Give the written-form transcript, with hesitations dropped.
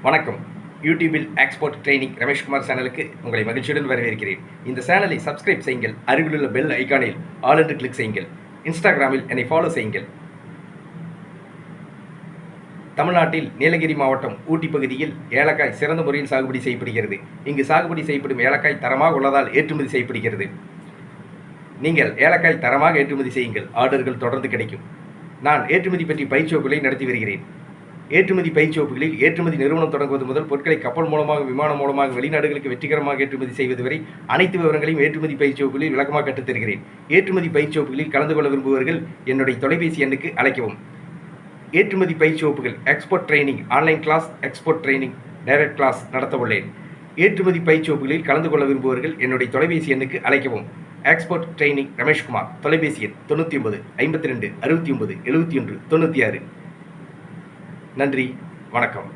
வணக்கம். யூடியூபில் export training Rameshkumar சேனலுக்கு உங்களை மகிழ்ச்சியுடன் வரவேற்கிறேன். இந்த சேனலை சப்ஸ்கிரைப் செய்யுங்கள். அருகிலுள்ள பெல் ஐகானில் ஆல் என்று கிளிக் செய்யுங்கள். இன்ஸ்டாகிராமில் என்னை ஃபாலோ செய்யுங்கள். தமிழ்நாட்டில் நீலகிரி மாவட்டம் ஊட்டி பகுதியில் ஏலக்காய் சிறந்த முறையில் சாகுபடி செய்யப்படுகிறது. இங்கு சாகுபடி செய்யப்படும் ஏலக்காய் தரமாக உள்ளதால் ஏற்றுமதி செய்யப்படுகிறது. நீங்கள் ஏலக்காய் தரமாக ஏற்றுமதி செய்யுங்கள். ஆர்டர்கள் தொடர்ந்து கிடைக்கும். நான் ஏற்றுமதி பற்றி பயிற்சி வகுப்புகளை நடத்தி வருகிறேன். ஏற்றுமதி பயிற்சி வகுப்புகளில் ஏற்றுமதி நிறுவனம் தொடங்குவது முதல் பொருட்களை கப்பல் மூலமாக, விமானம் மூலமாக வெளிநாடுகளுக்கு வெற்றிகரமாக ஏற்றுமதி செய்வது வரை அனைத்து விவரங்களையும் ஏற்றுமதி பயிற்சி வகுப்புகளில் விளக்கமாக கற்றுத் தருகிறேன். ஏற்றுமதி பயிற்சி வகுப்புகளில் கலந்து கொள்ள விரும்புபவர்கள் என்னுடைய தொலைபேசி எண்ணுக்கு அழைக்கவும். ஏற்றுமதி பயிற்சி வகுப்புகள் export training online class, export training direct class நடத்த உள்ளேன். ஏற்றுமதி பயிற்சி வகுப்புகளில் கலந்து கொள்ள விரும்புபவர்கள் என்னுடைய தொலைபேசி எண்ணுக்கு அழைக்கவும். Export training Rameshkumar. தொலைபேசி எண் 99 52 69 71 96. நன்றி, வணக்கம்.